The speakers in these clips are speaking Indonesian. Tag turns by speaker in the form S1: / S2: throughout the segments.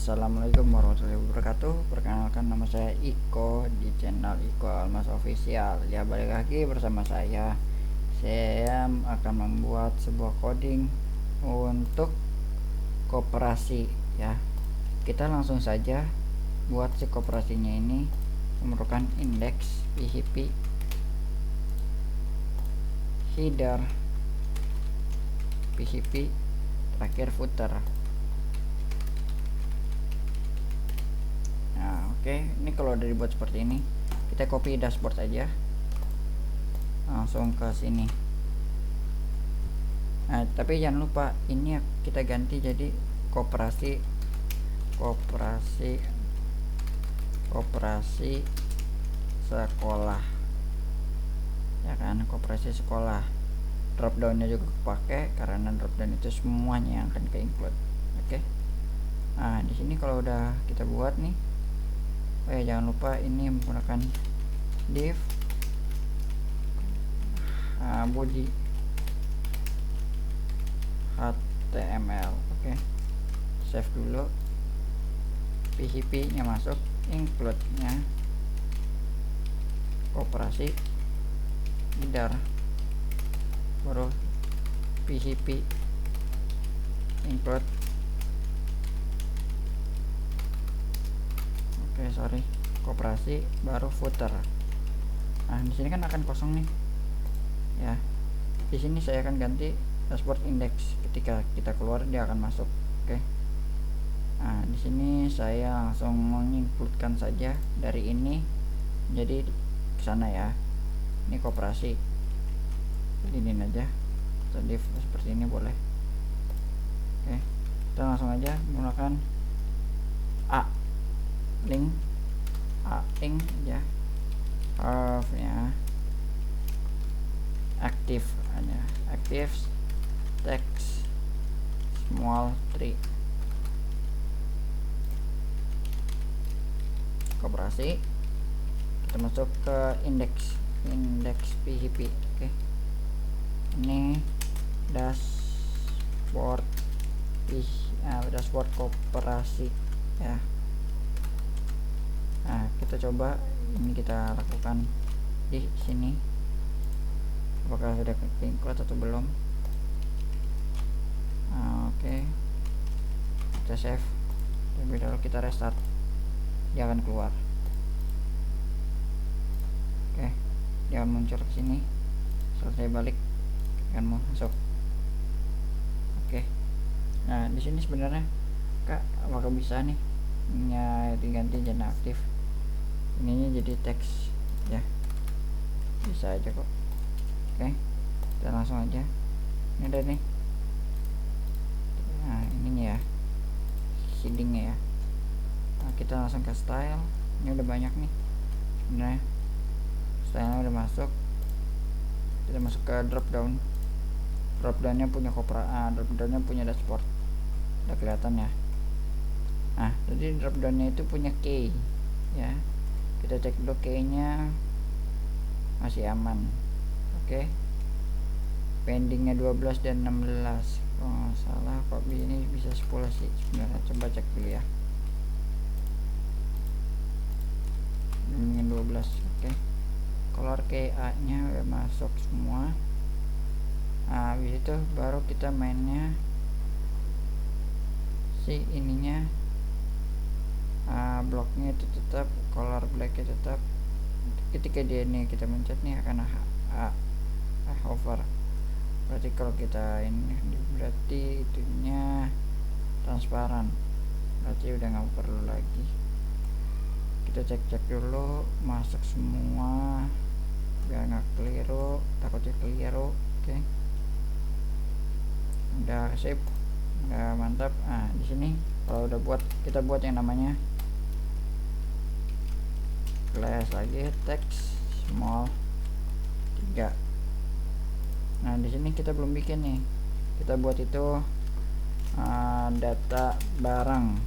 S1: Assalamualaikum warahmatullahi wabarakatuh. Perkenalkan, nama saya Iko di channel Iko Almas Official. Ya, balik lagi bersama saya. Saya akan membuat sebuah coding untuk koperasi ya. Kita langsung saja buat si koperasinya ini. Memerlukan indeks PHP, header PHP, terakhir footer. Oke, ini kalau udah dibuat seperti ini, kita copy dashboard aja, langsung ke sini. Nah, tapi jangan lupa ini kita ganti jadi koperasi sekolah, ya kan, koperasi sekolah. Dropdownnya juga pakai karena dropdown itu semuanya yang akan ke include. Oke. Nah, di sini kalau udah kita buat nih, jangan lupa ini menggunakan div body HTML. Oke, save dulu, PHP nya masuk, include nya koperasi, header, baru PHP include. Koperasi baru footer. Nah, di sini kan akan kosong nih ya. Di sini saya akan ganti dashboard index, ketika kita keluar dia akan masuk. Oke. Nah, di sini saya langsung mengincludekan saja dari ini jadi ke sana ya. Ini koperasi, ini aja div seperti ini boleh. Oke, kita langsung aja menggunakan link ya, nya aktif text small 3 koperasi. Kita masuk ke indeks PHP. Oke, ini dashboard koperasi ya. Nah, kita coba ini, kita lakukan di sini apakah sudah include atau belum. Oke, kita save, terlebih dahulu kita restart, dia akan keluar. Oke, dia akan muncul ke sini, selesai balik akan masuk. Oke, nah di sini sebenarnya Kak, apakah bisa nih diganti jadi aktif, ininya jadi teks ya, bisa aja kok. Oke, kita langsung aja, ini ada nih. Nah, ininya ya, headingnya ya. Nah, kita langsung ke style, ini udah banyak nih sebenarnya, stylenya udah masuk. Kita masuk ke dropdownnya punya dropdownnya punya dashboard, udah kelihatan ya. Nah, jadi dropdownnya itu punya key ya. Kita cek dulu key-nya masih aman. Oke, pendingnya 12 dan 16. Kalau nggak salah kok ini bisa 10 sih sebenarnya. Coba cek dulu ya, pendingnya 12. Oke, color KA nya udah masuk semua. Nah, habis itu baru kita mainnya si ininya, bloknya itu tetap color black nya tetap. Ketika dia ini kita mencet nih akan hover, berarti kalau kita ini berarti itunya transparan, berarti udah nggak perlu lagi. Kita cek dulu masuk semua biar nggak keliru, takutnya keliru. Oke, udah sip, udah mantap. Nah, di sini kalau udah kita buat yang namanya class lagi, text small 3. Nah, di sini kita belum bikin nih, kita buat itu data barang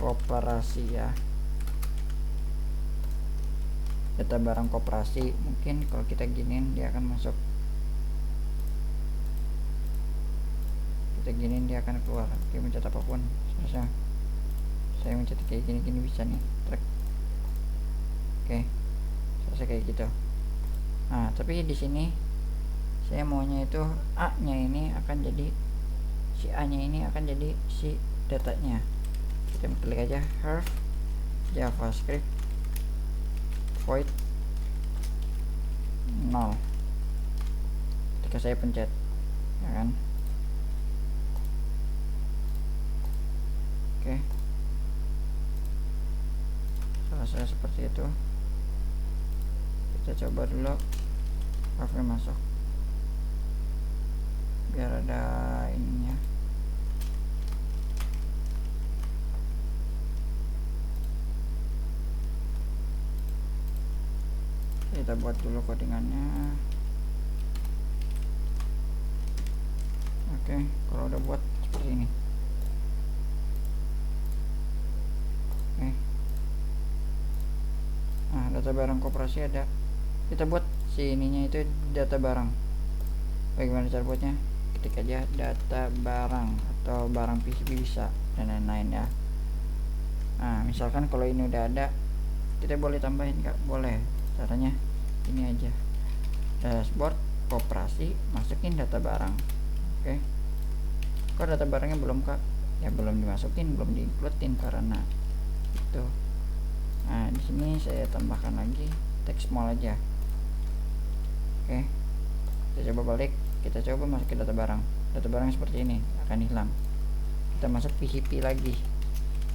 S1: koperasi ya, data barang koperasi. Mungkin kalau kita giniin dia akan masuk, kita giniin dia akan keluar. Oke, mencet apapun seharusnya pencet kayak gini bisa nih track. Oke, selesai kayak gitu. Nah tapi di sini saya maunya itu A nya ini akan jadi si A nya ini akan jadi si datanya. Kita klik aja have javascript void null ketika saya pencet, ya kan. Oke, selesai seperti itu. Kita coba dulu have-nya masuk biar ada ininya. Kita buat dulu codingannya. Oke, kalau udah buat seperti ini. Oke. Nah, data barang koperasi ada. Kita buat si ininya itu data barang. Bagaimana cara buatnya? Ketik aja data barang atau barang PCB bisa dan lain-lain ya. Nah, misalkan kalau ini udah ada, kita boleh tambahin Kak, boleh. Caranya ini aja. Dashboard koperasi, masukin data barang. Oke. Kok data barangnya belum Kak? Ya belum dimasukin, belum diincludein karena itu. Nah, di sini saya tambahkan lagi teks small aja. Oke. Kita coba balik, kita coba masukin data barang. Data barang seperti ini akan hilang. Kita masuk PHP lagi.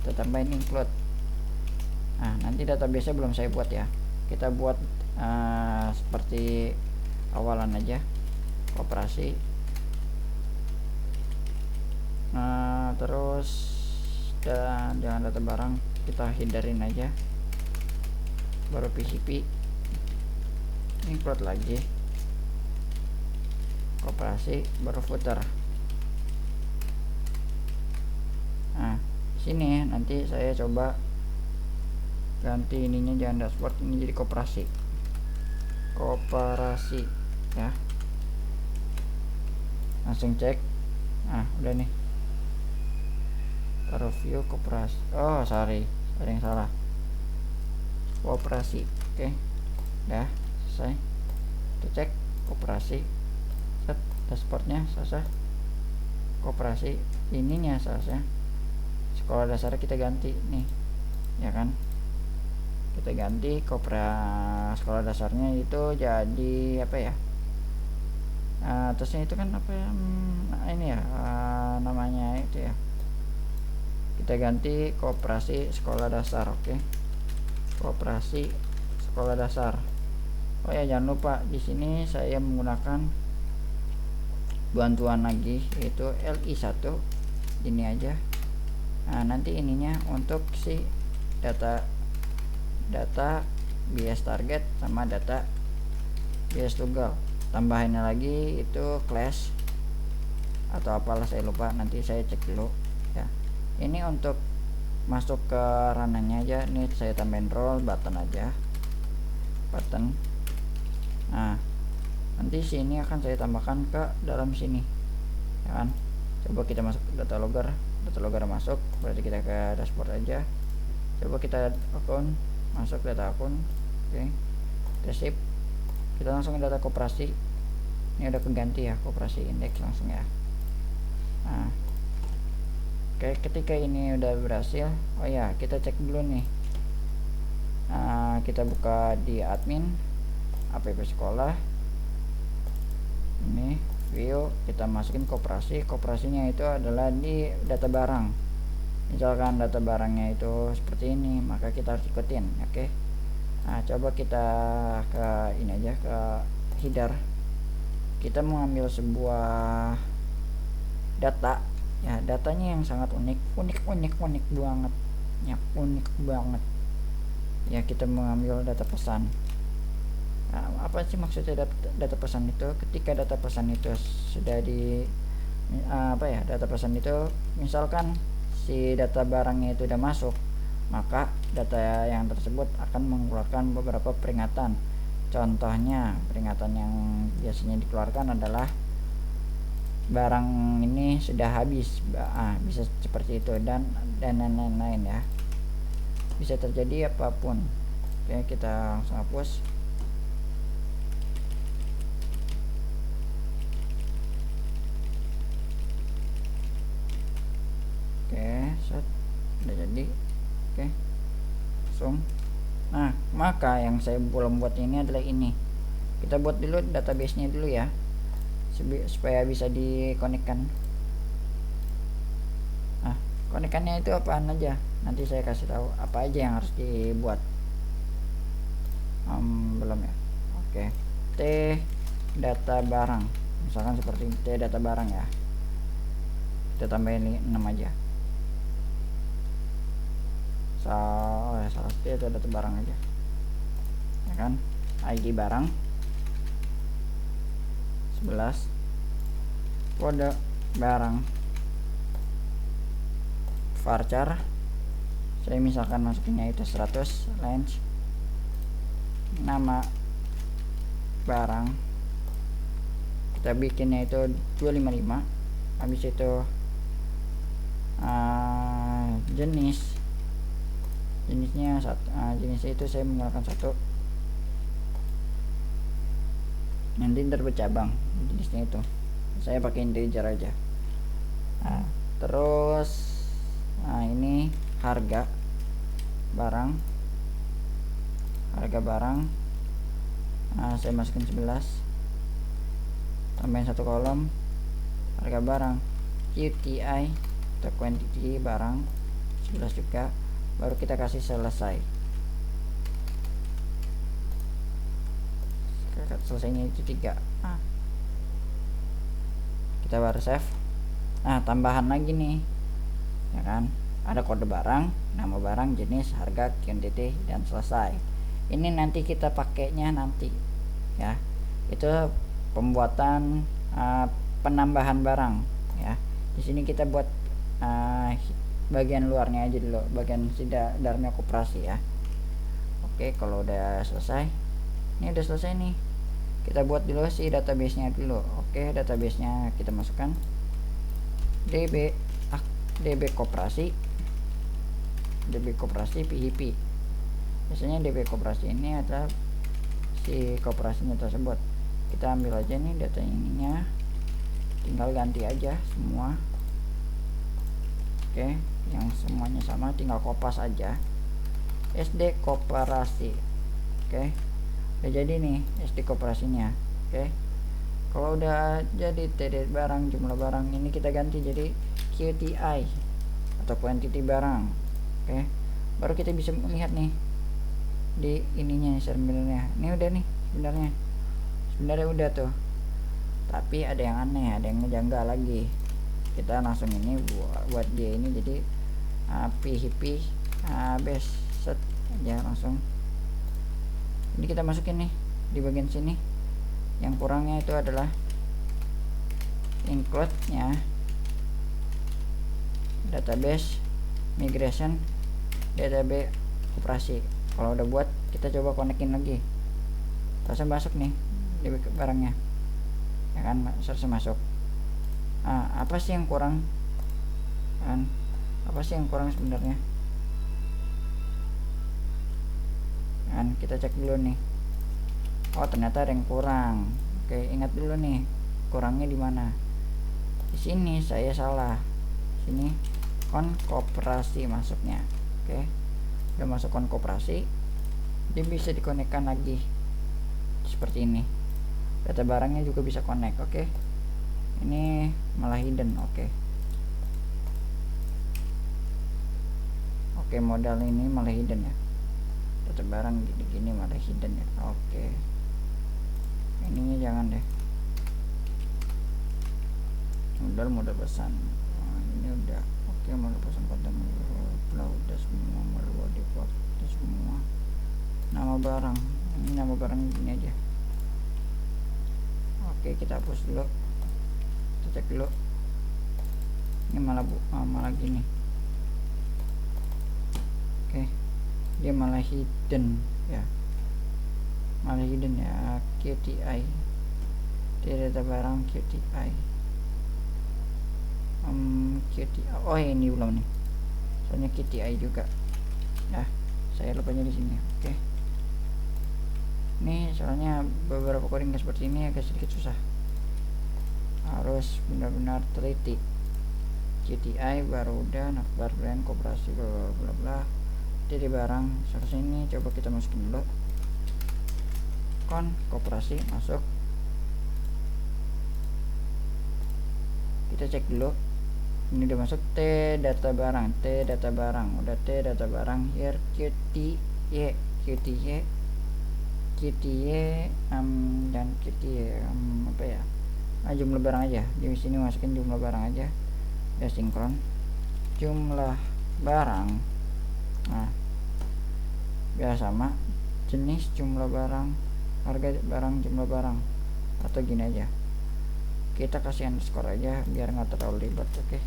S1: Kita tambahin include. Nah, nanti database-nya belum saya buat ya. Kita buat seperti awalan aja. Koperasi. Terus jangan data barang, kita hindarin aja. Baru PHP. Include lagi. Koperasi, baru footer. Nah, sini nanti saya coba ganti ininya, jangan dashboard, ini jadi koperasi ya. Langsung cek. Nah, udah nih. Taruh view koperasi. Oh, sorry, ada yang salah. Koperasi. Oke. Udah selesai. Kita cek koperasi. Set dashboardnya selesai. Koperasi ininya selesai. Sekolah dasar kita ganti nih, ya kan. Kita ganti sekolah dasarnya itu jadi apa ya, atasnya itu kan apa ya, ini ya, namanya itu ya, kita ganti koperasi sekolah dasar. Oke. Koperasi sekolah dasar. Oh ya, jangan lupa di sini saya menggunakan bantuan lagi, yaitu LI1 ini aja. Nah, nanti ininya untuk si data bias target sama data bias tunggal. Tambahinnya lagi itu class atau apalah, saya lupa, nanti saya cek dulu ya. Ini untuk masuk ke ranahnya aja, nih saya tambahin role button aja, button. Nah, nanti sini akan saya tambahkan ke dalam sini, ya kan. Coba kita masuk data logger masuk, berarti kita ke dashboard aja. Coba kita akun, masuk data akun. Oke. Kita save. Kita langsung ke data koperasi. Ini udah keganti ya, koperasi indeks langsung ya. Nah, oke, ketika ini udah berhasil, oh ya, kita cek dulu nih. Nah, kita buka di admin app sekolah. Ini view, kita masukin koperasinya itu adalah di data barang. Misalkan data barangnya itu seperti ini, maka kita harus ikutin. Oke. Nah, coba kita ke ini aja, ke header. Kita mengambil sebuah data ya, datanya yang sangat unik banget ya, unik banget ya. Kita mengambil data pesan. Nah, apa sih maksudnya data pesan itu? Ketika data pesan itu sudah di data pesan itu, misalkan si data barangnya itu udah masuk, maka data yang tersebut akan mengeluarkan beberapa peringatan. Contohnya, peringatan yang biasanya dikeluarkan adalah barang ini sudah habis, bisa seperti itu, dan lain-lain ya. bisa terjadi apapun. Oke, kita langsung hapus. Oke, set, udah jadi. Oke, langsung. Nah, maka yang saya belum buat ini adalah ini. Kita buat dulu database-nya dulu ya, supaya bisa dikonekkan. Nah, konekannya itu apaan aja, nanti saya kasih tahu apa aja yang harus dibuat. Belum ya. Oke, T data barang, misalkan seperti T data barang ya, kita tambahin 6 aja. Salah T data barang aja ya kan. ID barang 11, kode barang varchar, saya misalkan masukinnya itu 100, range nama barang kita bikinnya itu 255, habis itu jenisnya jenisnya itu saya menggunakan 1, nanti ntar bercabang jenisnya itu, saya pakai integer aja. Nah, terus ini harga barang saya masukin 11, tambahin 1 kolom harga barang QTI atau quantity barang 11 juga, baru kita kasih selesai. Selesainya itu 3. Kita baru save. Nah, tambahan lagi nih ya kan, ada kode barang, nama barang, jenis, harga, quantity, dan selesai. Ini nanti kita pakainya nanti ya, itu pembuatan penambahan barang ya. Di sini kita buat bagian luarnya aja dulu, bagian dalamnya koperasi ya. Oke, kalau udah selesai, ini udah selesai nih, kita buat dulu si database nya dulu. Oke, database nya kita masukkan db koperasi PHP. Biasanya DB koperasi ini adalah si koperasinya tersebut. Kita ambil aja nih data ininya, tinggal ganti aja semua. Oke, yang semuanya sama tinggal kopas aja, SD koperasi. Oke, udah jadi nih SD koperasinya. Oke, kalau udah jadi TD barang, jumlah barang, ini kita ganti jadi QTI atau quantity barang. Oke, baru kita bisa melihat nih di ininya sebenarnya. Ini udah nih sebenarnya udah tuh, tapi ada yang aneh, ada yang ngejanggal lagi. Kita langsung ini buat dia ini jadi PHP base set aja langsung. Ini kita masukin nih di bagian sini. Yang kurangnya itu adalah include nya database migration database operasi. Kalau udah buat, kita coba konekin lagi, langsung masuk nih di barangnya ya kan, langsung masuk. Apa sih yang kurang kan, apa sih yang kurang sebenarnya kan, kita cek dulu nih. Oh, ternyata ada yang kurang. Oke, ingat dulu nih kurangnya di mana. Di sini saya salah, sini koperasi masuknya. Oke, udah masuk koperasi, dia bisa dikonekkan lagi seperti ini. Data barangnya juga bisa connect. Oke, ini malah hidden. Oke, modal ini malah hidden ya, data barang gini malah hidden ya. Oke, ininya jangan deh, modal pesan. Ini udah oke, modal pesan konten udah semua, modal default udah semua. Nama barang, ini nama barang ini aja. Oke, kita hapus dulu, kita cek dulu. Ini malah gini. Oke, dia malah hidden ya, QTI, dia data barang QTI. QTI, oh ini belum nih, soalnya QTI juga ya. saya lupanya di sini. Oke. Ini soalnya beberapa coding seperti ini agak sedikit susah, harus benar-benar teliti. GTI baru udah, navbar brand, koperasi, bla bla bla bla. Jadi barang seharusnya ini coba kita masukin dulu. Koperasi masuk. Kita cek dulu. Ini udah masuk. T data barang, udah T data barang. Here QTY dan QTY apa ya? Jumlah barang aja. Di sini masukin jumlah barang aja. Ya sinkron. Jumlah barang. Nah, biar sama. Jenis jumlah barang, harga barang, jumlah barang, atau gini aja. Kita kasih underscore aja biar nggak terlalu ribet. Oke.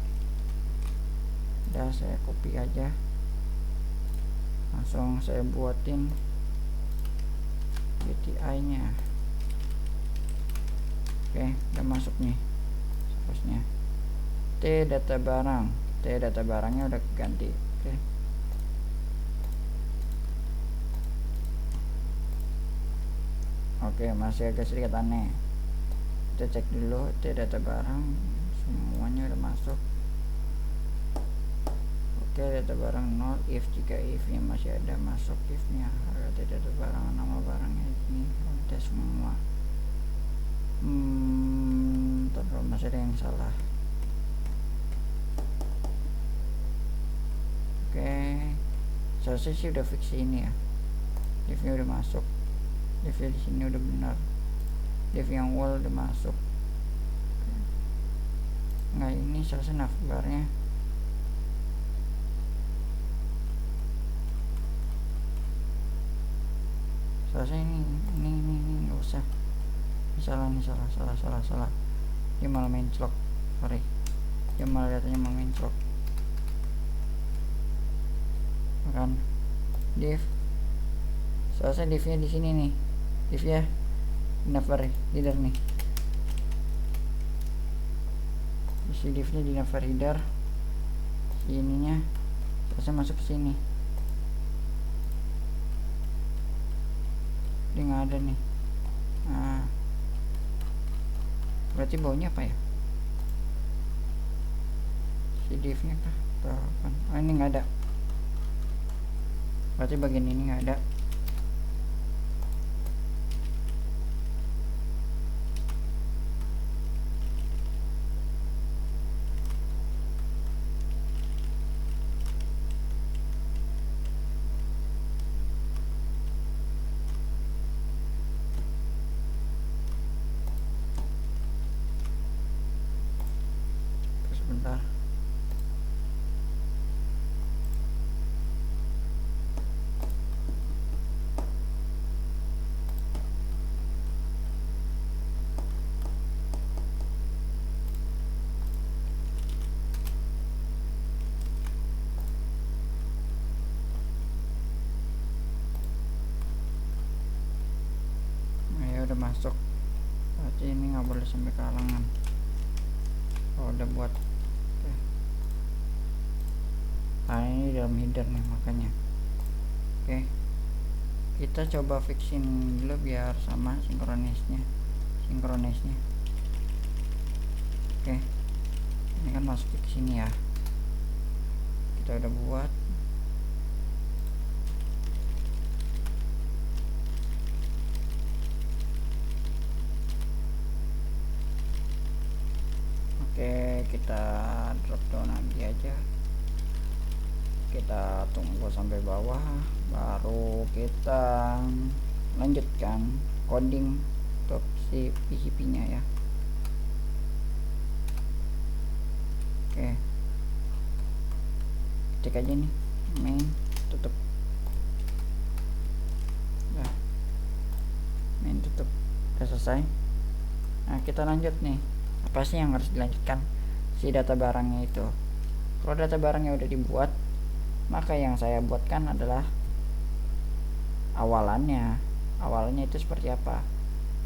S1: Udah, saya copy aja, langsung saya buatin GTI nya. Oke, udah masuk nih seharusnya. T data barangnya udah ganti. Oke, masih agak sedikit aneh. Kita cek dulu. T data barang semuanya udah masuk. Oke, data barang 0 if, jika if nya masih ada, masuk if nya. Harga T data barang, nama barangnya ini udah semua. Terus masih ada yang salah. Oke, selesai sih, udah fix ini ya. If nya udah masuk, if nya di sini udah benar, if yang wall udah masuk. Nah, ini selesai navbarnya. Selesai ini nggak usah. Ini salah. Dia malah main slot. Sorry, dia malah datanya mau main slot. Kan div selesai, divnya di sini nih, div ya navbar leader nih, isi divnya di navbar leader. Ininya selesai, masuk ke sini. Dia nggak ada nih. Nah, berarti baunya apa ya, si divnya kah atau apa? Oh, ini nggak ada, berarti bagian ini nggak ada. Sebentar. Udah masuk, berarti ini nggak boleh sampai ke halangan. Oh, udah buat. Oke. Nah, ini dalam header nih makanya. Oke, kita coba fixin dulu biar sama sinkronisnya. Oke, ini kan masuk ke sini ya, kita udah buat. Oke, kita drop down lagi aja, kita tunggu sampai bawah, baru kita lanjutkan coding untuk si PHP nya ya. Oke, cek aja nih, main, tutup ya, main tutup, udah selesai. Nah, kita lanjut nih, apa sih yang harus dilanjutkan? Si data barangnya itu. Kalau data barangnya udah dibuat, maka yang saya buatkan adalah awalannya itu seperti apa.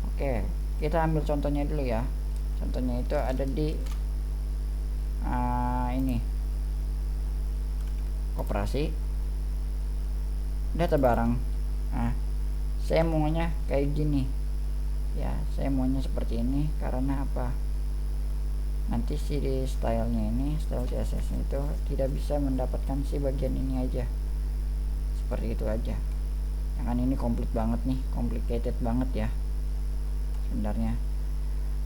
S1: Oke, kita ambil contohnya dulu ya. Contohnya itu ada di ini koperasi. data barang. Nah, saya maunya kayak gini ya, saya maunya seperti ini karena apa, nanti si stylenya ini, style CSS itu tidak bisa mendapatkan si bagian ini aja, seperti itu aja. Yang kan ini komplit banget nih, complicated banget ya sebenarnya.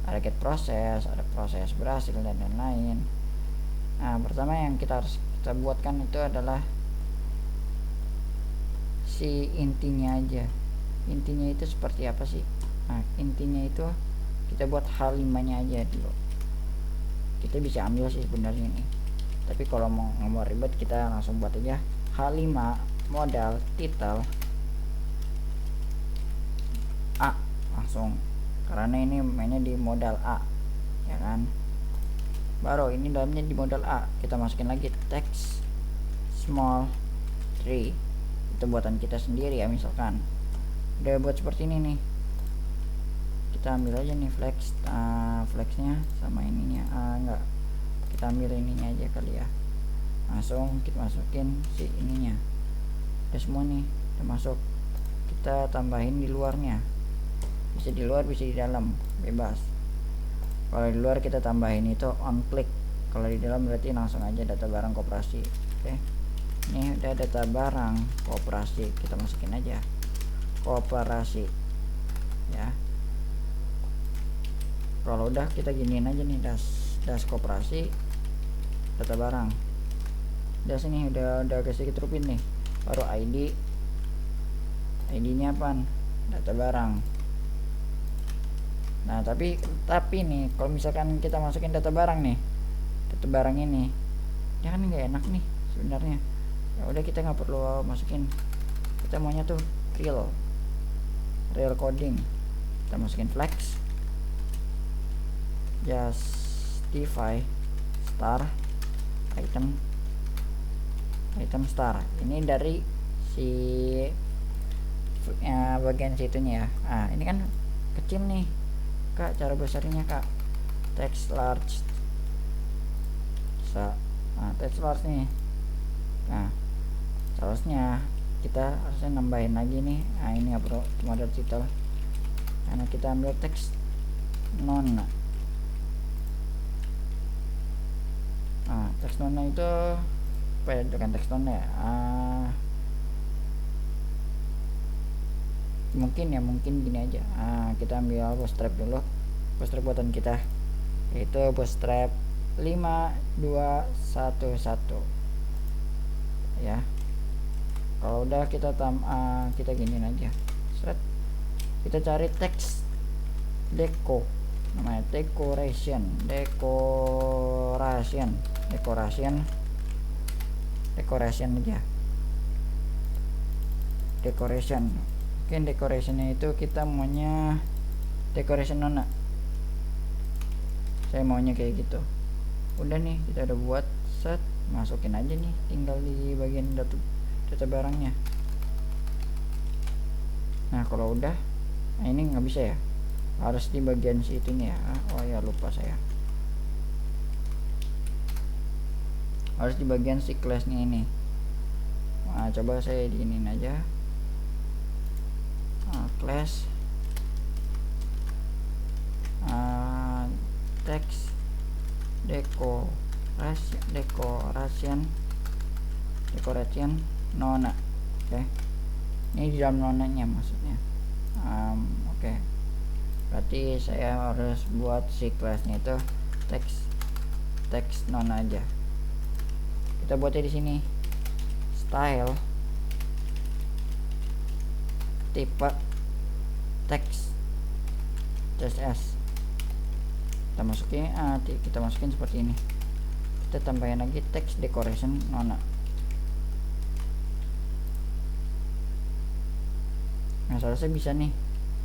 S1: Ada get proses, ada proses berhasil dan lain-lain. Nah, pertama yang kita harus kita buatkan itu adalah si intinya aja. Intinya itu seperti apa sih? Nah, intinya itu kita buat H5 nya aja dulu. Kita bisa ambil sih sebenarnya ini, tapi kalau nggak mau ribet kita langsung buat aja H5 modal title A langsung, karena ini mainnya di modal A ya kan. Baru ini dalamnya di modal A kita masukin lagi text small 3, itu buatan kita sendiri ya. Misalkan udah buat seperti ini nih, kita ambil aja nih flexnya sama ininya. Enggak, kita ambil ininya aja kali ya, langsung kita masukin si ininya. Udah semua nih udah masuk, kita tambahin di luarnya, bisa di luar bisa di dalam, bebas. Kalau di luar kita tambahin itu on click, kalau di dalam berarti langsung aja data barang koperasi. Oke, ini udah data barang koperasi, kita masukin aja koperasi ya. Kalau udah kita giniin aja nih, das koperasi data barang. Udah sini udah kasih ketrupin nih. Baru ID nya apaan, data barang. Nah tapi nih kalau misalkan kita masukin data barang nih, data barang ini ya kan nggak enak nih sebenarnya. Ya udah kita nggak perlu masukin, kita maunya tuh real coding. Kita masukin flex justify star item star. Ini dari si bagian situnya ya. Ini kan kecil nih kak, cara besarnya kak, text large text large nih. Nah seharusnya kita harusnya nambahin lagi nih. Ini ya bro, model title, karena kita ambil text nona. Text nona itu apa ya, dengan text nona ya, mungkin gini aja. Kita ambil bootstrap dulu, bootstrap buatan kita, yaitu bootstrap 5211 ya. Kalau udah kita kita giniin aja, kita cari teks namanya decoration aja, decoration. Mungkin decorationnya itu kita maunya decoration nona, saya maunya kayak gitu. Udah nih kita udah buat, masukin aja nih, tinggal di bagian data barangnya. Nah kalau udah, ini nggak bisa ya, harus di bagian situnya ya. Oh ya lupa saya, harus di bagian si classnya ini. Coba saya diinin aja, class text decoration nona. Oke, ini di dalam nonanya maksudnya. Oke, berarti saya harus buat si kelasnya itu text nona aja. Kita buatnya di sini, style tipe text CSS. Kita masukin seperti ini. Kita tambahin lagi text decoration nona. Nah seharusnya bisa nih,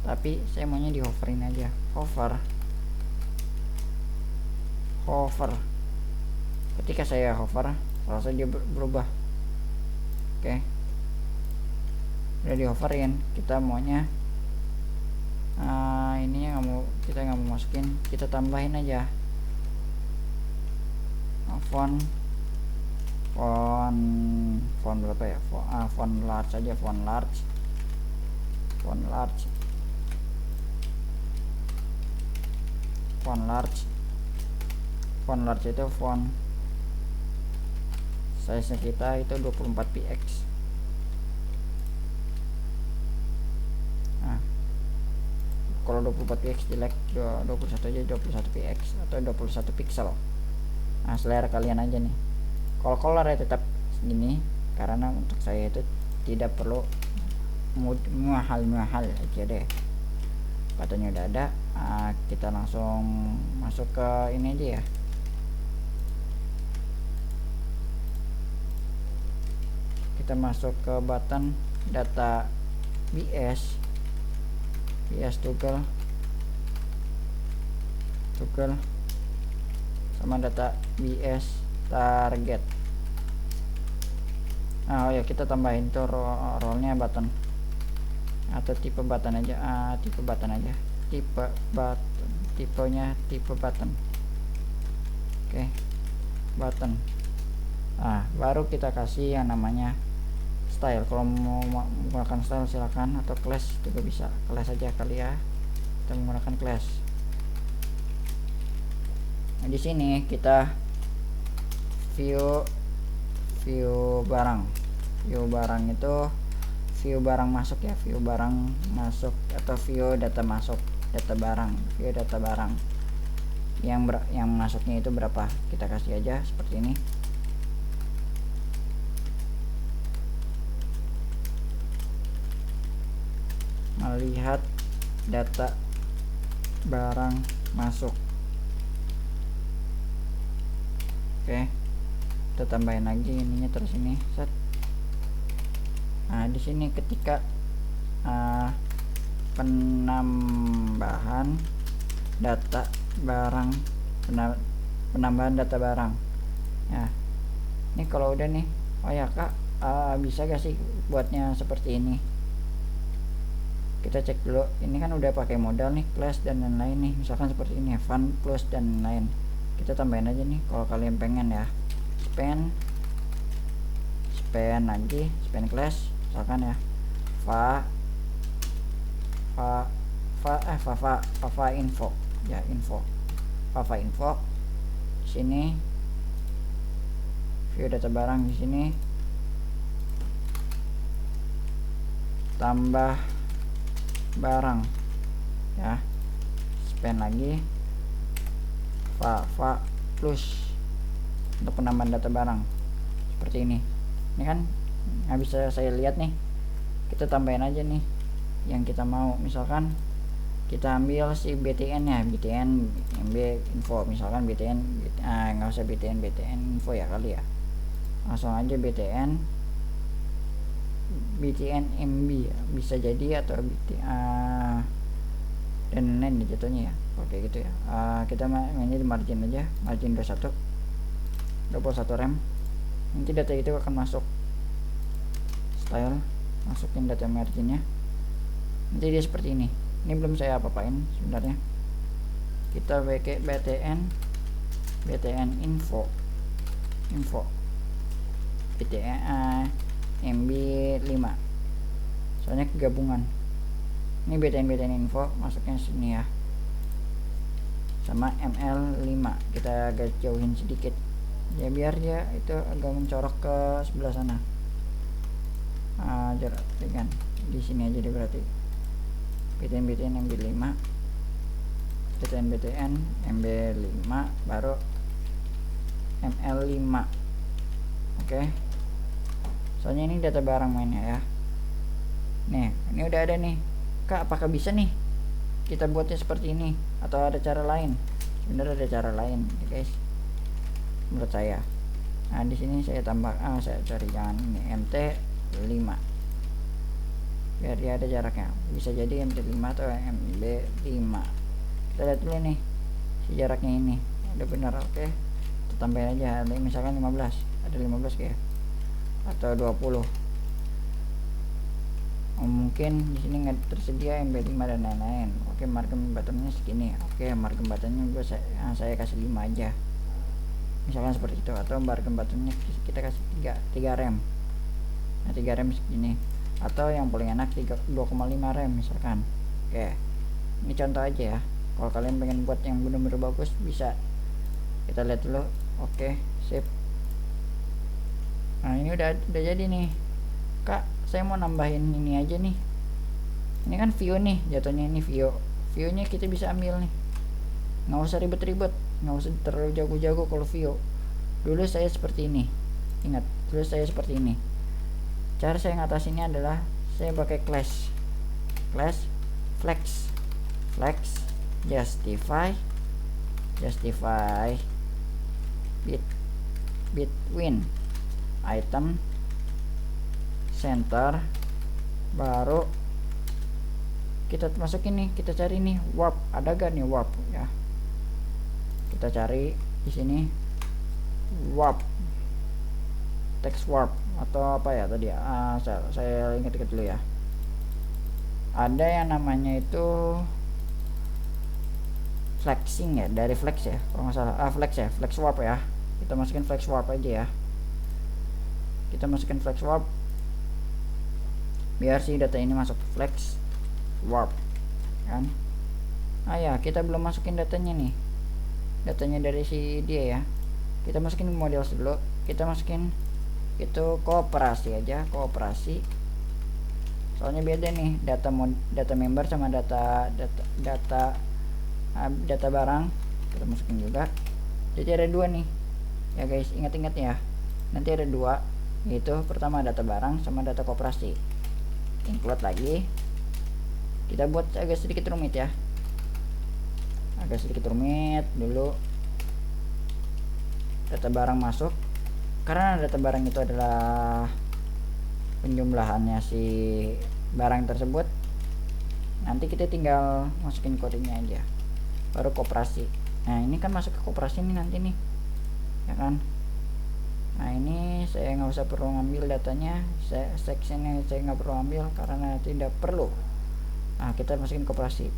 S1: tapi saya maunya di hoverin aja, hover. Ketika saya hover, seharusnya dia berubah. Oke, udah di hoverin, kita maunya ini kita nggak mau masukin, kita tambahin aja font font berapa ya, font large aja, font large itu font size nya kita itu 24 px. Nah, kalau 24 px jelek, 21 aja, 21 px atau 21 pixel. Nah, selera kalian aja nih. Kalau color ya tetap segini, karena untuk saya itu tidak perlu mahal aja deh. Buttonnya udah ada. Kita langsung masuk ke ini aja ya. Kita masuk ke button data BS toggle sama data BS target. Oh ya, kita tambahin tuh rollnya button atau tipe button aja, tipenya tipe button. Oke, button. Baru kita kasih yang namanya style. Kalau mau menggunakan style silakan, atau class juga bisa. Class aja kali ya, kita menggunakan class. Nah, di sini kita view barang itu view barang masuk ya, view barang masuk atau view data masuk, data barang, view data barang yang masuknya itu berapa, kita kasih aja seperti ini. Melihat data barang masuk. Oke, kita tambahin lagi ininya terus ini set. Nah, di sini ketika penambahan data barang, penambahan data barang ya, ini kalau udah nih, oh ya kak, bisa gak sih buatnya seperti ini. Kita cek dulu, ini kan udah pakai modal nih, class dan lain-lain nih, misalkan seperti ini, fun plus dan lain. Kita tambahin aja nih kalau kalian pengen ya, spend lagi, spend class misalkan ya, info ya, info sini, view data barang di sini, tambah barang ya, spend lagi, plus untuk penambahan data barang seperti ini. Ini kan nggak bisa saya lihat nih, kita tambahin aja nih yang kita mau. Misalkan kita ambil si BTN ya, BTN MB info, misalkan BTN, nggak usah BTN info ya kali ya, langsung aja BTN MB ya, bisa jadi, atau dan lain-lain jatuhnya ya, oke gitu ya. Kita mainnya di margin aja, margin 21 rem. Nanti data itu akan masuk style, masukin data marginnya, nanti dia seperti ini. Ini belum saya apa-apain sebenarnya. Kita pakai BTN info BTN MB 5, soalnya kegabungan. Ini BTN info masuknya sini ya, sama ML 5 kita agak jauhin sedikit ya, biar dia itu agak mencorok ke sebelah sana. Jarak dengan di sini aja deh berarti. BTN MB 5, BTN MB 5, baru ML 5. Oke, soalnya ini data barang mainnya ya. Nih, ini udah ada nih kak, apakah bisa nih kita buatnya seperti ini atau ada cara lain? Sebenarnya ada cara lain ya guys, menurut saya. Nah, di sini saya tambah, saya cari jangan ini MT 5 biar dia ada jaraknya, bisa jadi MT 5 atau MB 5. Kita lihat dulu nih si jaraknya ini udah benar. Oke, kita tambahin aja, misalkan 15, ada 15 kayak, atau 20. Mungkin di sini nggak tersedia MB 5 dan lain-lain. Oke, margin buttonnya segini. Oke, margin buttonnya saya kasih 5 aja. misalkan seperti itu, atau barcode buttonnya kita kasih 3 rem. Nah 3 rem segini, atau yang paling enak 2,5 rem misalkan. Oke, ini contoh aja ya. Kalau kalian pengen buat yang bener-bener bagus bisa kita lihat dulu. Oke, sip. Nah ini udah jadi nih kak, saya mau nambahin ini aja nih. Ini kan view nih jatuhnya, ini viewnya kita bisa ambil nih, nggak usah ribet-ribet, nggak usah terlalu jago-jago. Kalau view dulu saya seperti ini, ingat dulu saya seperti ini. Cara saya ngatasinnya adalah saya pakai clash flex justify between item center, baru kita masukin nih, kita cari nih warp, ada gak nih warp ya, kita cari di sini warp, text warp atau apa ya tadi, saya ingat-ingat dulu ya, ada yang namanya itu flexing ya, dari flex ya kalau nggak salah, flex warp ya. Kita masukin flex warp aja ya, kita masukin flex warp biar si data ini masuk flex warp kan. Ya kita belum masukin datanya nih, datanya dari si dia ya. Kita masukin model dulu, kita masukin itu kooperasi aja, kooperasi, soalnya beda nih data member sama data barang. Kita masukin juga, jadi ada 2 nih ya guys, ingat-ingat ya, nanti ada 2, yaitu pertama data barang sama data kooperasi. Include lagi, kita buat agak sedikit rumit ya, agak sedikit rumit dulu. Data barang masuk, karena data barang itu adalah penjumlahannya si barang tersebut, nanti kita tinggal masukin kodenya aja, baru kooperasi. Nah ini kan masuk ke kooperasi nih nanti nih ya kan. Nah ini saya nggak usah perlu ngambil datanya, sectionnya saya nggak perlu ambil karena tidak perlu. Nah kita masukin kooperasi,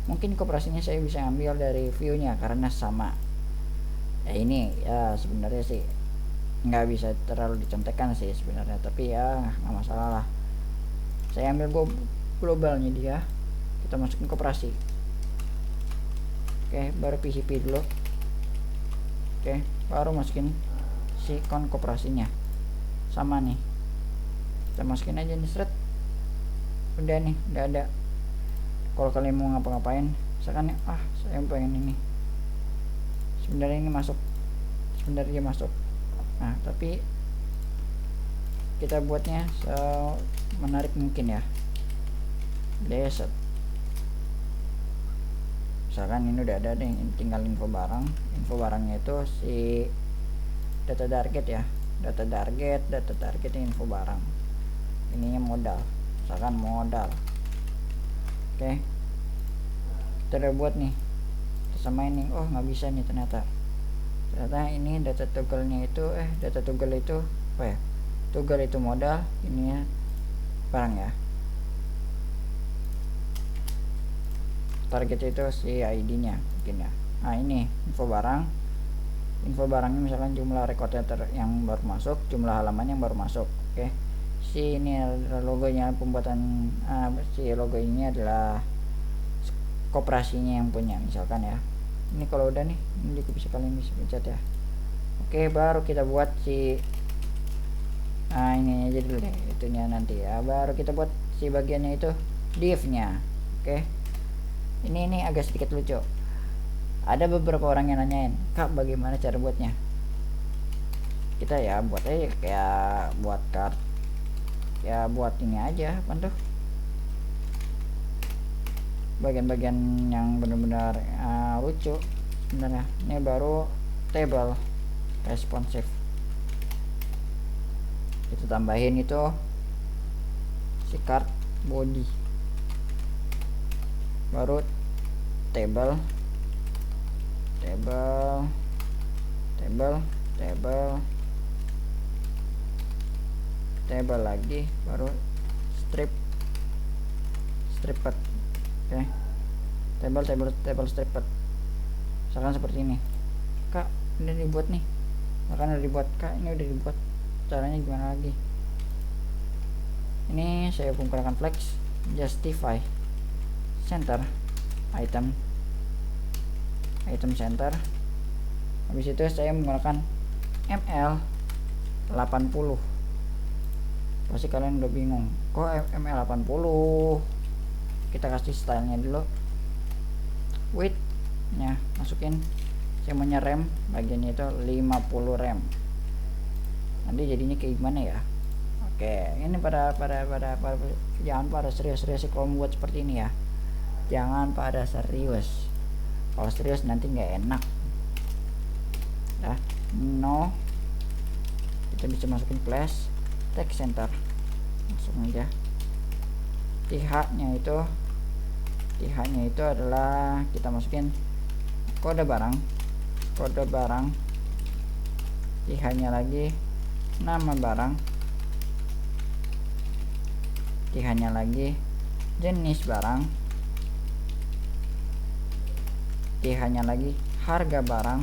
S1: mungkin kooperasinya saya bisa ambil dari viewnya karena sama ya. Ini ya sebenarnya sih nggak bisa terlalu dicontekan sih sebenarnya, tapi ya nggak masalah lah. Saya ambil globalnya dia, kita masukin kooperasi. Oke, baru PCP dulu. Oke, baru masukin si kooperasinya sama nih, kita masukin aja nih, seret, udah nih, udah ada. Kalau kalian mau ngapa-ngapain, misalkan saya pengen ini, sebenarnya ini masuk, sebenarnya masuk. Nah tapi kita buatnya menarik mungkin ya. Deset, misalkan ini udah ada nih, tinggal info barang. Info barangnya itu si data target ya, data target info barang, ininya modal, misalkan modal. Oke, kita udah buat nih, kita samain nih. Oh nggak bisa nih ternyata ini data toggle-nya itu data toggle itu apa ya, toggle itu modal, ini ya barang ya, target itu si ID-nya mungkin ya. Nah ini info barangnya misalkan jumlah rekodnya yang baru masuk, jumlah halaman yang baru masuk. Oke, si ini logonya, pembuatan si logo ini adalah kooperasinya yang punya misalkan ya. Ini kalau udah nih, ini juga bisa kalian bisa pencet ya. Oke, baru kita buat si ini aja dulu deh itunya nanti ya, baru kita buat si bagiannya itu div-nya. Oke, ini agak sedikit lucu, ada beberapa orang yang nanyain, kak bagaimana cara buatnya. Kita ya buat aja kayak buat card ya, buat ini aja apa tuh, bagian-bagian yang benar-benar lucu sebenarnya. Ini baru table responsive, kita tambahin itu si card body, baru table lagi, baru stripped. Oke, table stripped, misalkan seperti ini. Kak, ini dibuat nih, bahkan udah dibuat kak, ini udah dibuat. Caranya gimana lagi? Ini saya menggunakan flex, justify, center, item center. Habis itu saya menggunakan ml 80. Pasti kalian udah bingung, kok ml 80? Kita kasih stylenya dulu. Width nya masukin, saya mau rem bagiannya itu 50 rem. Nanti jadinya kayak gimana ya? Oke, ini pada jangan pada serius-serius kalau membuat seperti ini ya. Jangan pada serius. Kalau serius nanti nggak enak. Nah, no. Kita bisa masukin flash, text center. Langsung aja. TH-nya itu adalah kita masukin kode barang. TH-nya lagi nama barang. TH-nya lagi jenis barang. TH-nya lagi harga barang,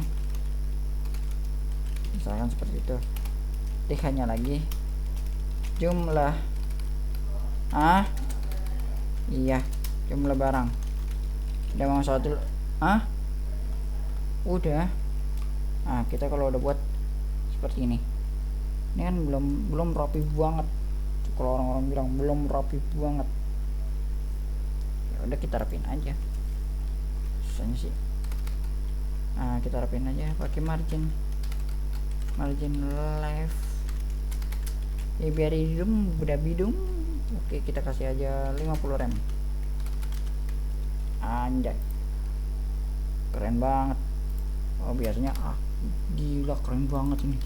S1: misalkan seperti itu. TH-nya lagi jumlah jumlah barang. Udah mau satu udah. Kita kalau udah buat seperti ini kan belum rapi banget. Kalau orang-orang bilang belum rapi banget, ya udah kita rapin aja. Susahnya sih. Kita rapin aja pakai margin left. Ya biar hidung udah bidung. Oke, kita kasih aja 50 rem. Anjay, keren banget. Biasanya gila keren banget ini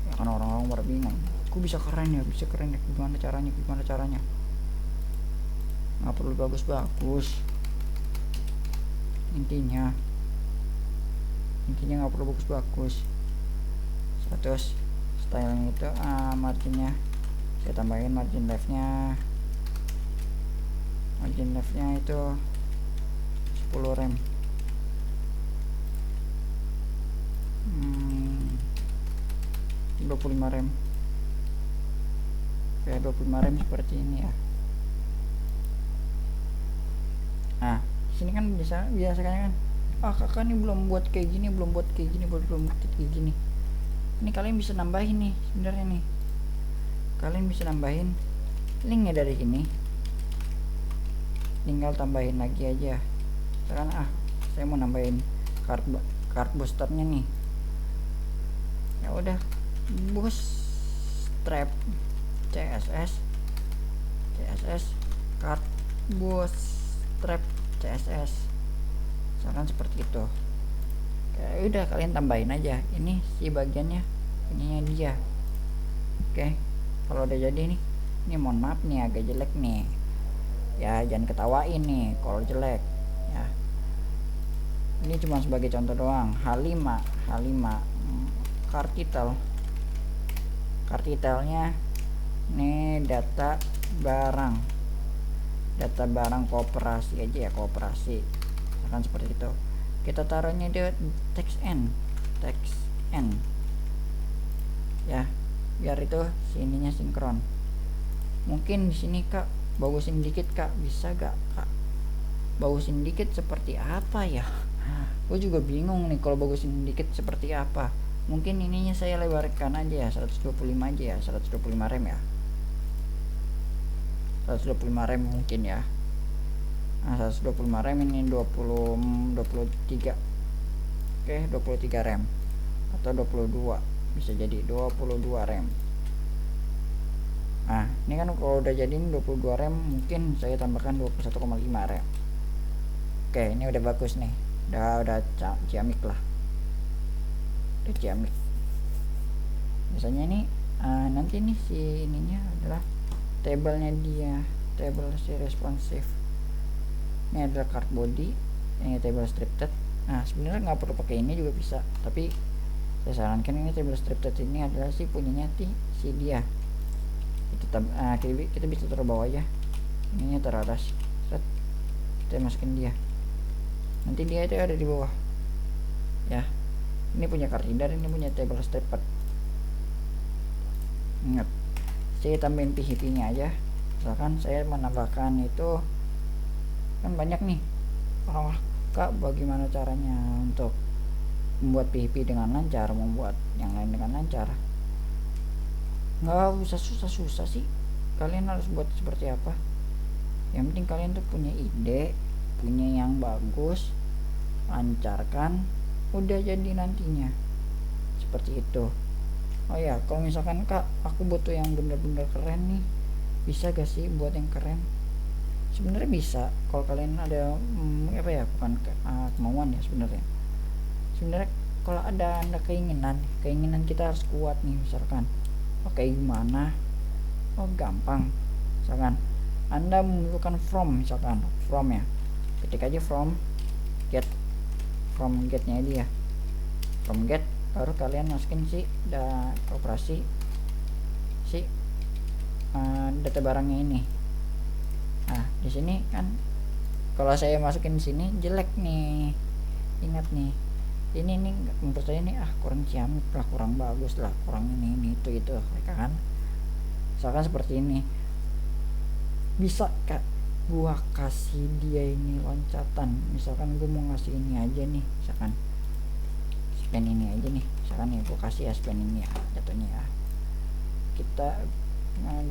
S1: ya kan, orang-orang pada bingung, kok bisa keren ya, gimana caranya. Nggak perlu bagus-bagus, intinya nggak perlu bagus-bagus. Terus stylenya itu marginnya saya tambahin, margin leftnya itu 10 rem. 25 rem. Kayak 25 rem seperti ini ya. Sini kan biasa kan kakak ini belum buat kayak gini. Ini kalian bisa nambahin nih sebenarnya nih. Kalian bisa nambahin linknya dari sini. Tinggal tambahin lagi aja. Misalkan saya mau nambahin card boosternya nih. Ya udah, bootstrap CSS card bootstrap CSS, misalkan seperti itu. Ya udah, kalian tambahin aja ini si bagiannya, ininya dia. Oke, kalau udah jadi nih, ini mohon maaf nih agak jelek nih ya, jangan ketawain nih kalau jelek ya. Ini cuma sebagai contoh doang. H5 kartitelnya nih data barang koperasi aja ya, koperasi akan seperti itu. Kita taruhnya di text n ya, biar itu sininya sinkron. Mungkin di sini kak bagusin dikit kak, bisa gak kak bagusin dikit seperti apa ya? Gue juga bingung nih kalau bagusin dikit seperti apa. Mungkin ininya saya lebarkan aja ya, 125 aja ya, 125 rem ya, 125 rem mungkin ya. 125 rem ini 23. Oke, 23 rem atau 22, bisa jadi 22 rem. Ini kan kalau udah jadi ini 22 rem, mungkin saya tambahkan 21,5 rem. Oke, ini udah bagus nih, udah ciamik lah, udah ciamik. Misalnya ini nanti nih si ininya adalah tabelnya dia, table si responsive. Ini adalah card body, ini table scripted. Sebenarnya nggak perlu pakai ini juga bisa, tapi saya sarankan ini table scripted ini adalah si punyanya si dia. Kita bisa taruh bawah aja, ininya taruh atas, kita masukin dia, nanti dia itu ada di bawah ya. Ini punya card reader, ini punya table stepper. Ingat, saya tambahin PHP nya aja. Misalkan saya menambahkan itu kan banyak nih orang, kak bagaimana caranya untuk membuat PHP dengan lancar, membuat yang lain dengan lancar. Nggak usah susah-susah sih, kalian harus buat seperti apa. Yang penting kalian tuh punya ide, punya yang bagus, lancarkan, udah jadi nantinya seperti itu. Oh ya, kalau misalkan kak aku butuh yang bener-bener keren nih, bisa gak sih buat yang keren? Sebenarnya bisa kalau kalian ada apa ya, bukan kemauan ya sebenarnya. Sebenarnya kalau ada anda keinginan kita harus kuat nih. Misalkan oke, gimana? Oh gampang, misalkan anda membutuhkan misalkan from ya, ketik aja from get nya dia, from get, baru kalian masukin operasi data barangnya ini. Nah di sini kan kalau saya masukin sini jelek nih, ingat nih, ini menurut saya ini kurang ciamik lah, kurang bagus lah, kurang ini itu kan. Misalkan seperti ini, bisa kak gua kasih dia ini loncatan. Misalkan gua mau ngasih ini aja nih, misalkan span ini aja nih, misalkan nih gua kasih ya span ini ya, jatuhnya ya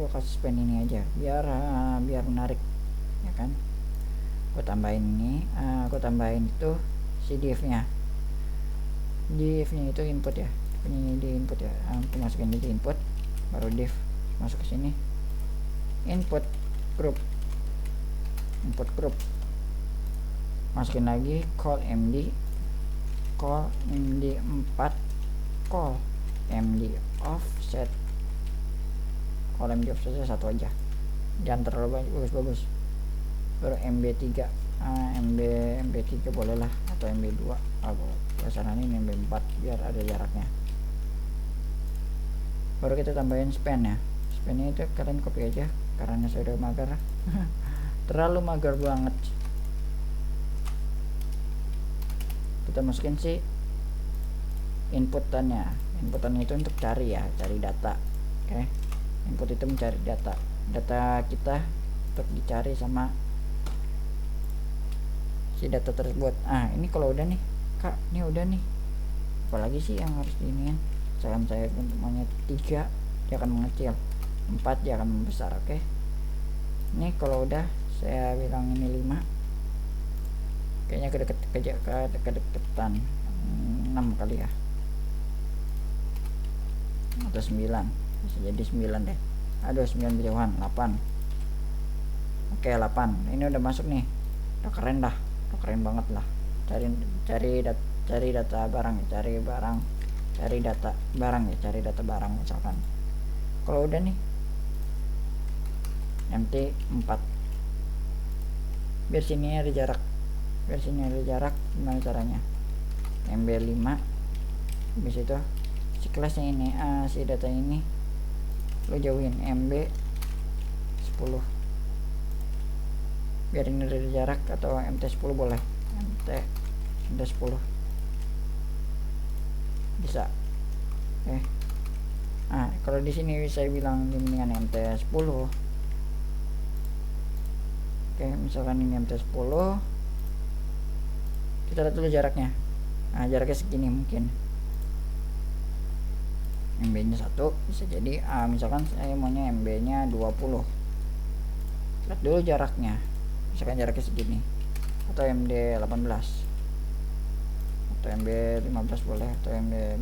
S1: gua kasih span ini aja biar menarik ya kan. Gua tambahin ini, gua tambahin itu si div nya itu input ya, ini di input ya, aku masukin di input, baru div masuk ke sini, input group, masukin lagi call md 4, call md offset, satu aja, jangan terlalu bagus, baru mb3, mb3 boleh lah, atau mb2, ini mb4 biar ada jaraknya. Baru kita tambahin span ya, spannya itu kalian copy aja karena saya udah mager terlalu mager banget. Kita masukin si inputannya itu untuk cari data. Oke. Input itu mencari data kita untuk dicari sama si data tersebut. Ini kalau udah nih kak, ini udah nih, apalagi sih yang harus diiniin. Misalkan saya untuk maunya 3, dia akan mengecil, 4 dia akan membesar. Oke. Ini kalau udah saya bilang ini 5, kayaknya kedeketan 6 kali ya, atau 9, bisa jadi 9 deh. 9 kejauhan, 8. Oke 8, ini udah masuk nih, udah keren banget lah. Cari data barang ya, cari data barang misalkan. Kalau udah nih mt 4, biar sini ada jarak, gimana caranya? mb5, habis itu si kelasnya ini, si data ini lo jauhin mb10, biar ini ada jarak, atau mt10 boleh, mt10 bisa. Oke. Kalau di sini saya bilang dengan mt10. Oke, misalkan ini mt10, kita lihat dulu jaraknya. Jaraknya segini, mungkin MB nya 1, bisa jadi misalkan saya maunya MB nya 20, lihat dulu jaraknya, misalkan jaraknya segini, atau MD 18, atau MB 15 boleh, atau MD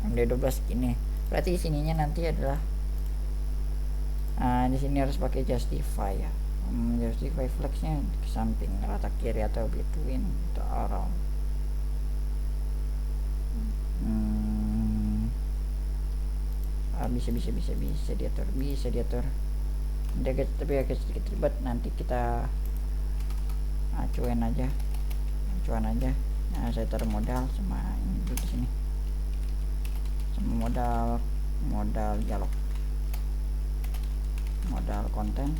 S1: MD 12 ini. Berarti sininya nanti adalah di sini harus pakai justify ya, justify flexnya ke samping, rata kiri, atau between, atau around. Bisa diatur. Tapi agak sedikit ribet, nanti kita cuan aja. Saya taruh modal sama ini dulu di sini, sama modal dialog, modal konten,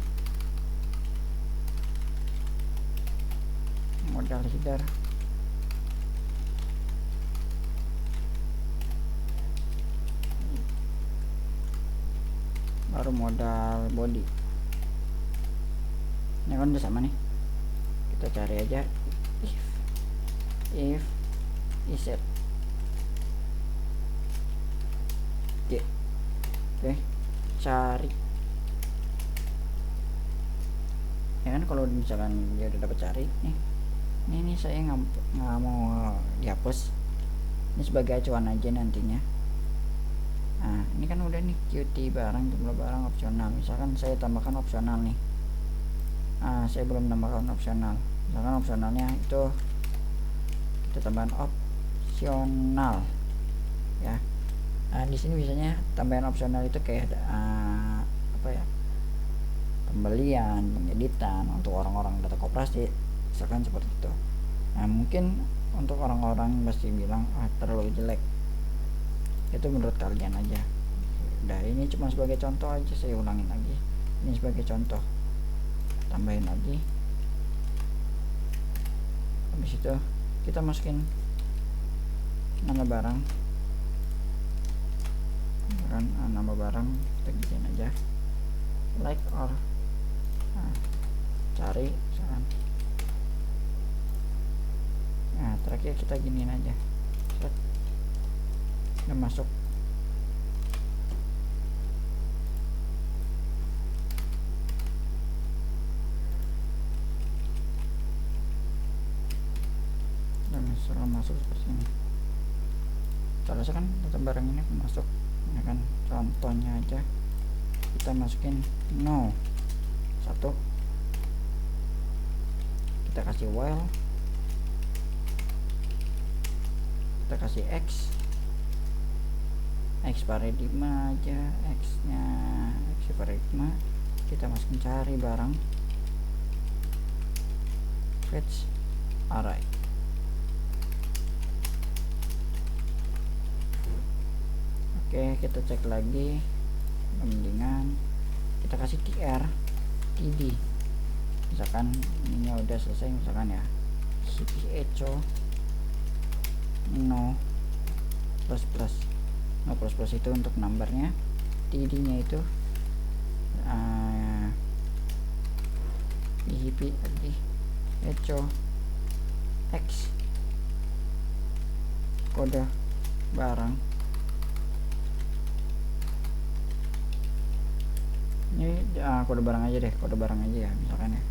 S1: modal header, baru modal body. Ini kan udah sama nih, kita cari aja if iset. Oke, cari ya kan. Kalau misalkan dia udah dapat cari nih, ini saya nggak mau dihapus, ini sebagai acuan aja nantinya. Nah ini kan udah nih QT barang, jumlah barang opsional. Misalkan saya tambahkan opsional nih, saya belum tambahkan opsional. Misalkan opsionalnya itu kita tambahkan opsional ya. Nah di sini biasanya tambahan opsional itu kayak apa ya, pembelian, pengeditan untuk orang-orang data koperasi, misalkan seperti itu. Nah mungkin untuk orang-orang pasti bilang terlalu jelek, itu menurut kalian aja. Udah, ini cuma sebagai contoh aja, saya ulangin lagi, ini sebagai contoh. Tambahin lagi, habis itu kita masukin nama barang kan, nama barang kita gituin aja, like or cari misalkan. Nah terakhir kita giniin aja, udah masuk. Udah masuk seperti ini. Terus kan data barang ini masuk, ini kan contohnya aja. Kita masukin no 1, kita kasih while, kita kasih x paradigma aja, x nya x paradigma. Kita masukin cari barang, fetch array. Oke, kita cek lagi mendingan kita kasih tr td. Misalkan ini udah selesai, misalkan ya cp echo no plus plus. No plus plus itu untuk numbernya, td nya itu php lagi echo x kode barang. Ini kode barang aja deh, kode barang aja ya misalkan ya.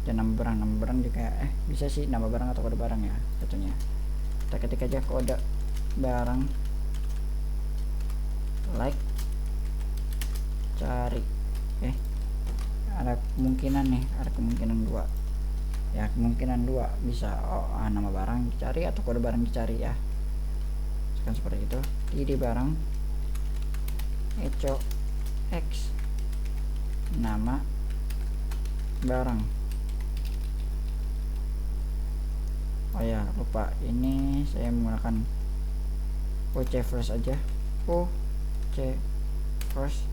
S1: Dan nama barang juga bisa sih nama barang atau kode barang ya satunya. Kita ketik aja kode barang, like, cari. Ada kemungkinan nih, ada kemungkinan 2 ya, kemungkinan 2 bisa nama barang dicari atau kode barang dicari ya, kan seperti itu. Id barang echo x nama barang. Oh ya lupa, ini saya menggunakan OC first aja, OC first,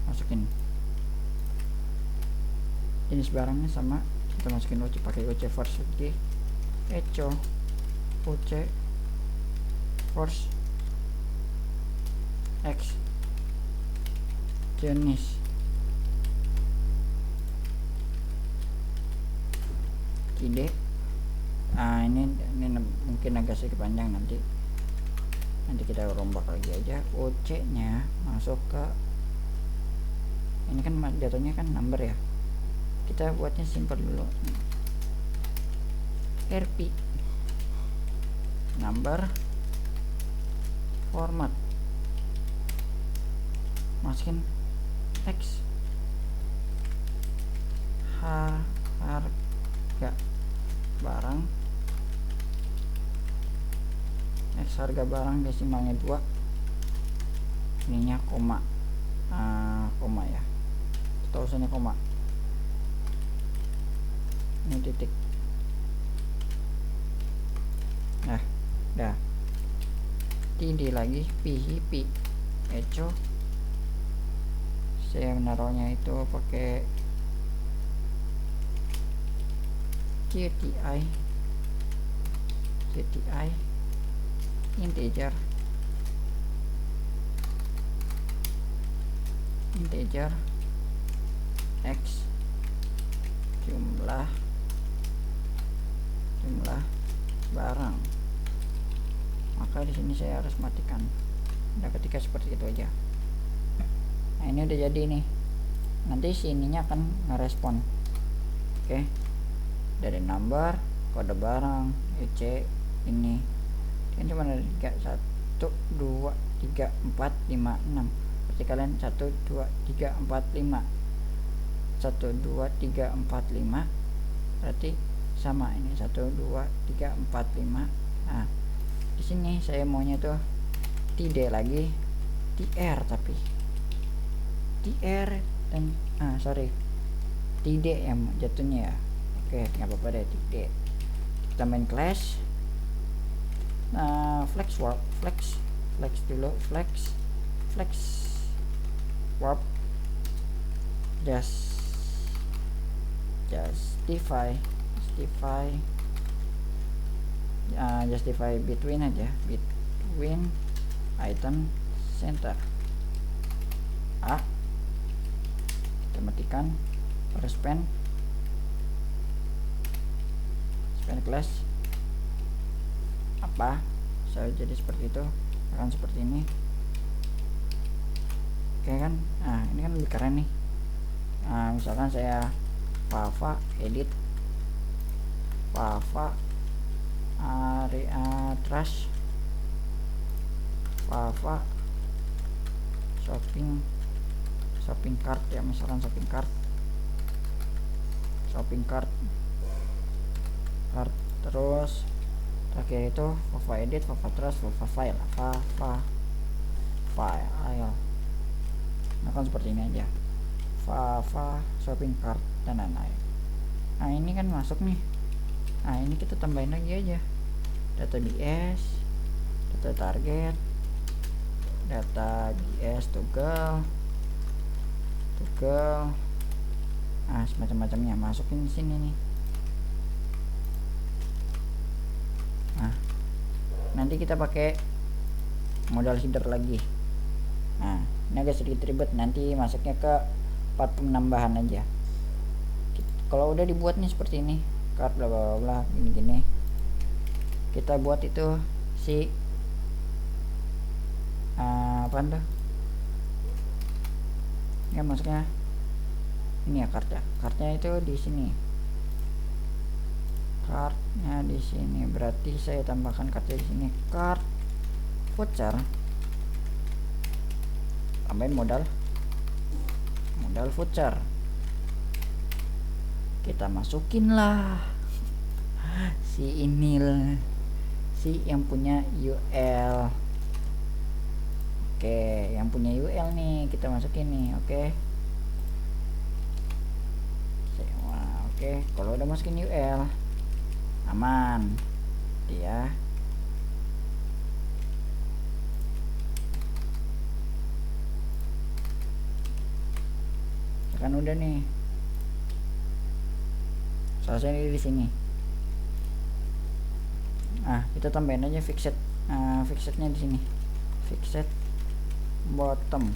S1: masukin jenis barangnya sama, kita masukin OC pakai OC first lagi, echo OC first x jenis ide. Ini mungkin agak sedikit panjang, nanti kita rombak lagi aja. OC nya masuk ke ini kan jatuhnya kan number ya, kita buatnya simple dulu, rp number format, masukin x harga barang, x harga barang desimalnya 2, ininya koma ya, atau usahanya koma, ini titik. Nah dah, td lagi php echo, saya menaruhnya itu pakai GTI integer integer x jumlah barang, maka di sini saya harus matikan. Udah, ketika seperti itu aja. Nah, ini udah jadi nih. Nanti sininya akan ngerespon. Oke. Dari number, kode barang, EC ini. Kan cuma ada 3, 1, 2, 3, 4, 5, 6. Berarti kalian 1, 2, 3, 4, 5. 1, 2, 3, 4, 5. Berarti sama ini 1, 2, 3, 4, 5. Nah, di sini saya maunya tuh TD lagi, TR tapi TR dan TD yang jatuhnya ya. Oke, nggak apa-apa deh TD. Kita main clash. Nah, flex warp, flex dulu, flex warp, justify between aja, between item center A. Kita matikan span class apa saya jadi seperti itu, akan seperti ini. Oke kan. Nah, ini kan lebih keren nih. Nah, misalkan saya Java edit Java area trash Java shopping cart ya, misalkan shopping cart terus terakhir itu Java edit, Java trash, Java file. Nah, kan seperti ini aja, Java shopping cart dan lain-lain. Nah, ini kan masuk nih. Nah, ini kita tambahin lagi aja data BS, data target, data BS toggle, nah semacam-macamnya masukin di sini nih. Nah, nanti kita pakai modal header lagi. Nah, ini agak sedikit ribet, nanti masuknya ke part penambahan aja. Kalau udah dibuat nih seperti ini, card bla bla bla gini, kita buat itu si apa tuh ya, maksudnya ini ya, kartnya itu di sini, kartnya di sini. Berarti saya tambahkan kartnya di sini, card voucher, tambahin modal voucher, kita masukin lah si yang punya UL. Oke, yang punya UL nih kita masukin nih. Oke, kalau udah masukin UL aman dia. Kan udah nih selesai di sini. Nah, kita tambahin aja fixednya di sini, fixed bottom,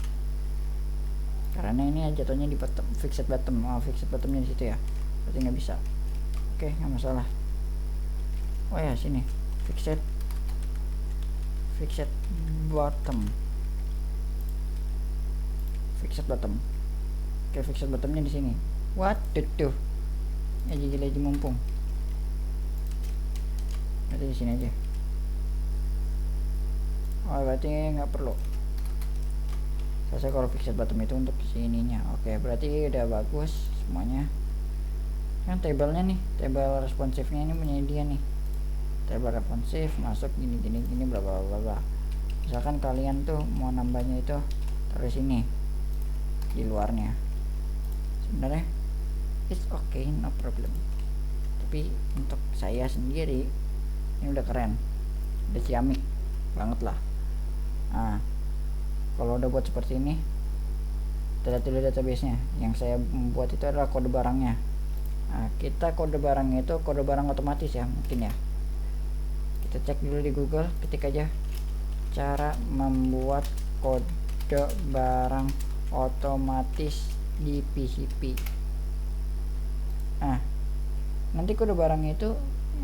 S1: karena ini jatuhnya di bottom, fixed bottomnya di situ ya, berarti nggak bisa. Oke, nggak masalah. Oh ya, sini fixed bottom, Oke, fixed bottomnya di sini. Waduh, lagi mumpung. Berarti di sini aja. Oh, berarti nggak perlu. Saya kalau fixed bottom itu untuk sininya. Oke, berarti udah bagus semuanya. Yang tabelnya nih, tabel responsifnya ini punya dia nih. Tabel responsif masuk gini bla bla bla bla. Misalkan kalian tuh mau nambahnya itu taruh sini di luarnya. Sebenarnya it's okay, no problem. Tapi untuk saya sendiri ini udah keren, udah ciamik banget lah. Nah, kalau udah buat seperti ini, kita lihat dulu database-nya. Yang saya membuat itu adalah kode barangnya. Nah, kita kode barangnya itu kode barang otomatis ya, mungkin ya. Kita cek dulu di Google, ketik aja cara membuat kode barang otomatis di PHP. Nah, nanti kode barangnya itu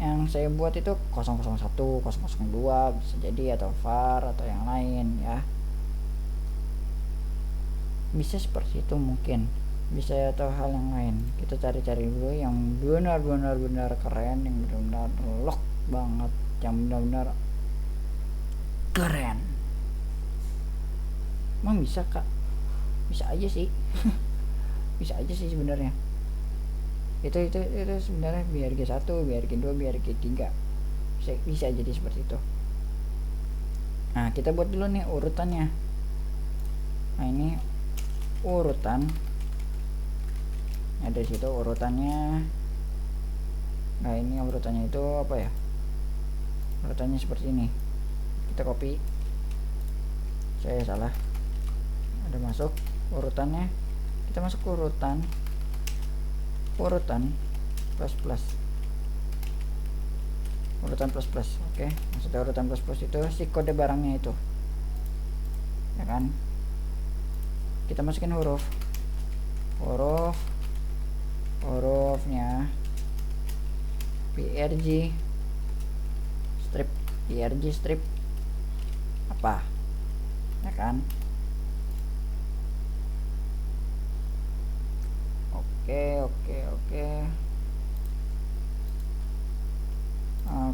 S1: yang saya buat itu 001, 002 bisa jadi, atau var atau yang lain ya. Bisa seperti itu mungkin, bisa atau hal yang lain. Kita cari-cari dulu yang benar-benar keren, yang benar-benar lock banget, yang benar-benar keren. Emang bisa kak? Bisa aja sih. Bisa aja sih sebenarnya. Itu sebenarnya biar G1, biar G2, biar G3 bisa jadi seperti itu. Nah, kita buat dulu nih urutannya. Nah, ini urutan. Ada situ urutannya. Nah, ini urutannya itu apa ya? Urutannya seperti ini. Kita copy. Saya salah. Ada masuk urutannya. Kita masuk ke urutan plus urutan plus. Oke, maksudnya urutan plus itu si kode barangnya itu ya kan. Kita masukin hurufnya PRG strip apa ya kan. Oke.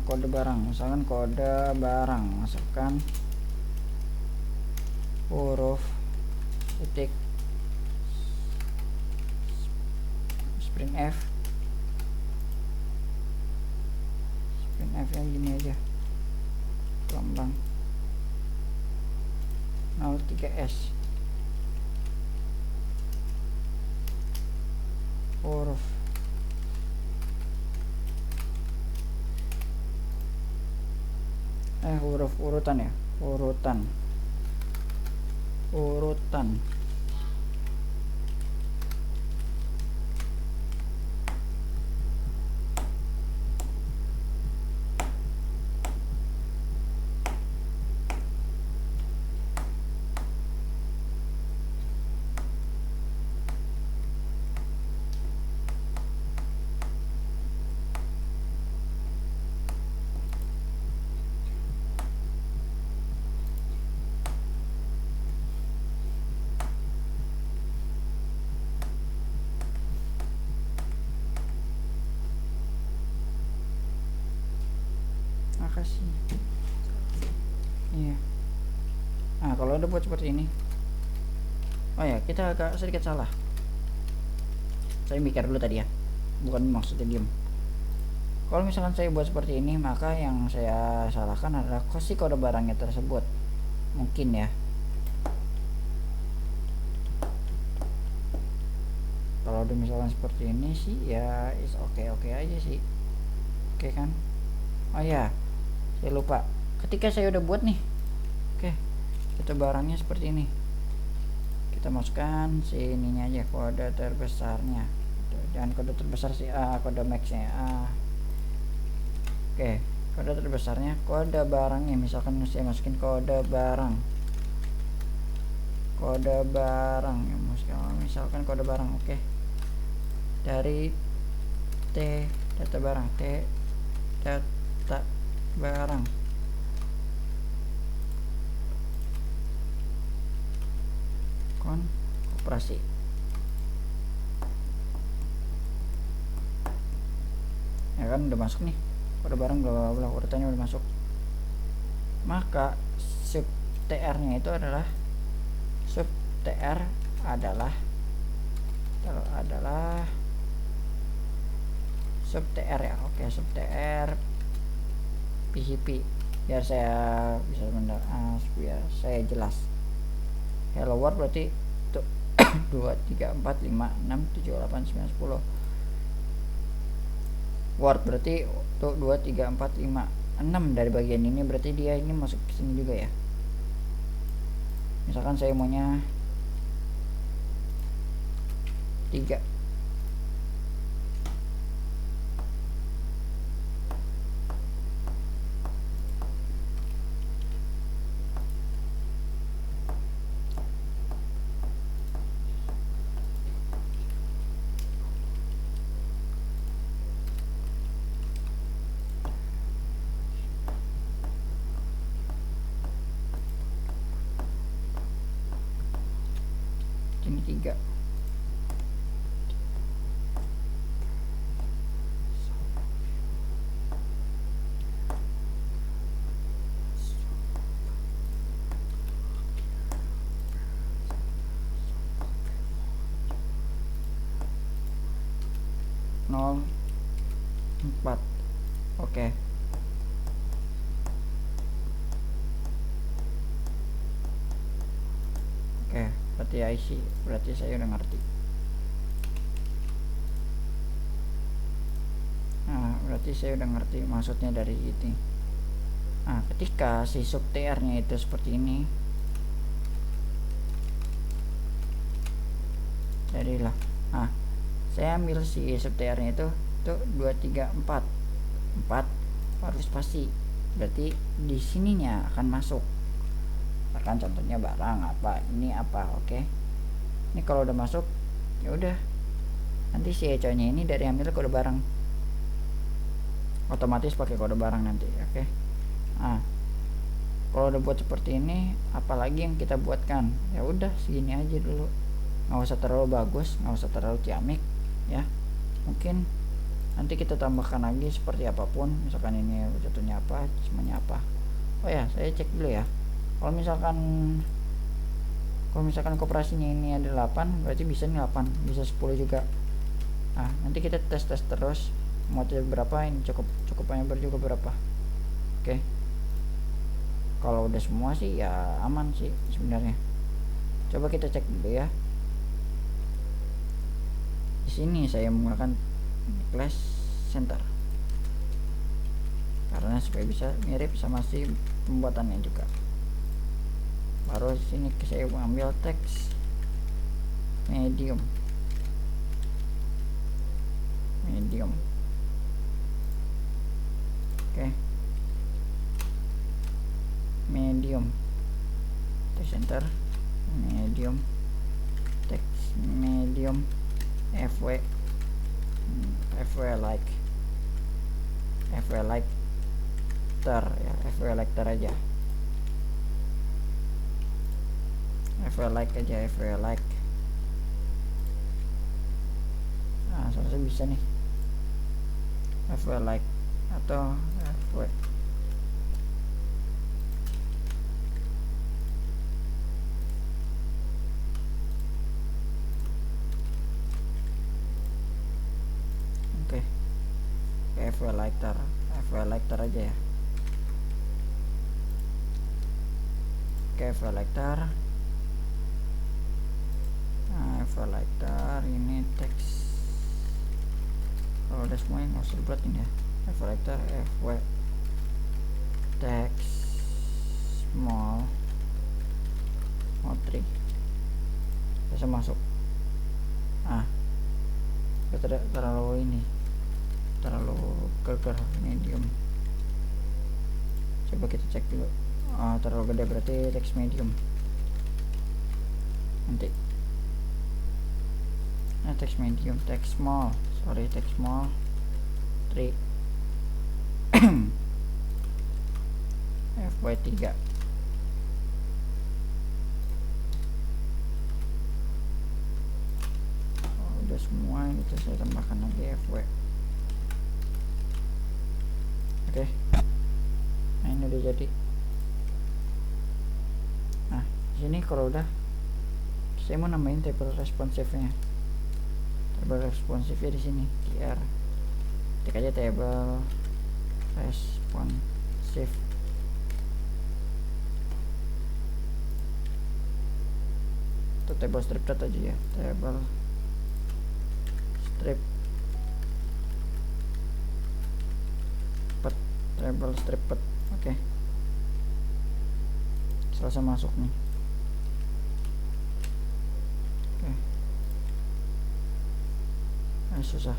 S1: Kode barang, misalkan kode barang, masukkan huruf titik printf yang gini aja, lambang 03S huruf urutan ya, urutan makasih. Iya. Nah, kalau udah buat seperti ini, oh ya, kita agak sedikit salah. Saya mikir dulu tadi ya, bukan maksudnya diem. Kalau misalkan saya buat seperti ini, maka yang saya salahkan adalah si kode barangnya tersebut. Mungkin ya. Kalau udah misalkan seperti ini sih ya is oke aja sih. Oke kan? Oh ya, saya lupa. Ketika saya udah buat nih, oke, kita barangnya seperti ini. Kita masukkan si ininya aja, kode terbesarnya. Jangan kode terbesar sih, kode maxnya. Oke, kode terbesarnya, kode barangnya. Misalkan saya masukin kode barang ya, misalkan kode barang. Oke, dari data barang operasi. Ya kan udah masuk nih kode barang, bla bla, urutannya udah masuk. Maka sub tr nya itu adalah sub tr adalah sub tr ya. Oke, sub tr PHP biar saya bisa biar saya jelas. Hello world berarti tuh 2 3 4 5 6 7 8 9 10. Word berarti tuh 2 3 4 5 6 dari bagian ini, berarti dia ini masuk ke sini juga ya. Misalkan saya maunya 3. ini 3. Nol 4. Oke. Oke, berarti IC, berarti saya udah ngerti. Nah, berarti saya udah ngerti maksudnya dari ini. Nah, ketika si sub TR nya itu seperti ini, jadilah, nah saya ambil si sub TR nya itu 2 3 4 baru spasi, berarti di sininya akan masuk. Bahkan contohnya barang apa, ini apa. Oke, ini kalau udah masuk ya udah, nanti si eco nya ini dari ambil kode barang, otomatis pakai kode barang nanti. Oke. Nah, kalau udah buat seperti ini, apalagi yang kita buatkan, ya udah segini aja dulu, nggak usah terlalu bagus, nggak usah terlalu ciamik ya. Mungkin nanti kita tambahkan lagi seperti apapun, misalkan ini jatuhnya apa, semuanya apa. Oh ya, saya cek dulu ya. Kalau misalkan koperasinya ini ada 8, berarti bisa nih 8, bisa 10 juga. Nah, nanti kita tes terus mau berapa, ini cukup banyak juga berapa. Oke. Kalau udah semua sih ya aman sih sebenarnya. Coba kita cek dulu ya. Di sini saya menggunakan class center karena supaya bisa mirip sama si pembuatannya juga. Baru sini saya ambil teks medium. Oke. Medium text center, medium text, medium fw like ter ya, fw like ter aja, fw like aja, fw like. Nah, seharusnya bisa nih, fw like atau fw. Oke, fw like ter aja ya. Oke, fw like ter. Nah, fw like ter ini teks. Kalau udah semuanya nggak usah dibuatin ya. Fw like ter, fw teks small 3 bisa masuk. Ah, terlalu ini, terlalu geger, medium. Coba kita cek dulu. Terlalu gede, berarti teks medium. Nanti teks medium, teks small, teks small 3 fy 3. Udah semua ini saya tambahkan lagi fw. Oke. Nah, ini udah jadi. Nah, di sini kalau udah, saya mau nambahin table responsive-nya. Table responsive-nya di sini, tr. Ketik aja table responsive. Atau table strip dot aja ya, table strip pet, table strip pet. Oke. Selesai masuk nih. Oke. Susah.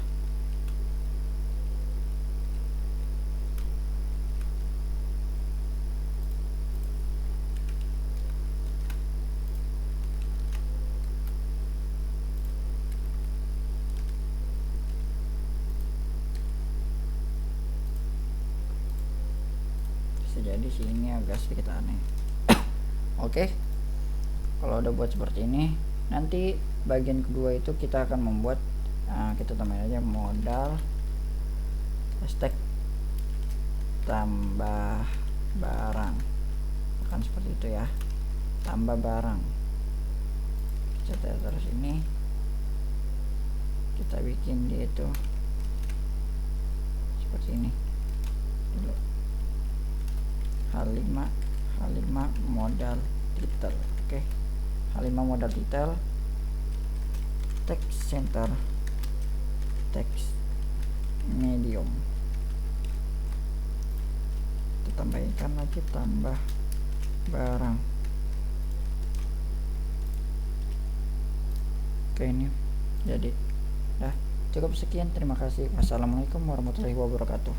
S1: Jadi sini agak sedikit aneh. Oke, kalau udah buat seperti ini, Nanti bagian kedua itu kita akan membuat kita tambahin aja modal hashtag tambah barang, akan seperti itu ya, tambah barang. Kita terus ini kita bikin dia itu seperti ini dulu. H5 modal title. Oke, H5 modal title, text center, text medium, kita tambahkan lagi tambah barang. Oke, ini jadi cukup sekian, terima kasih. Wassalamualaikum warahmatullahi wabarakatuh.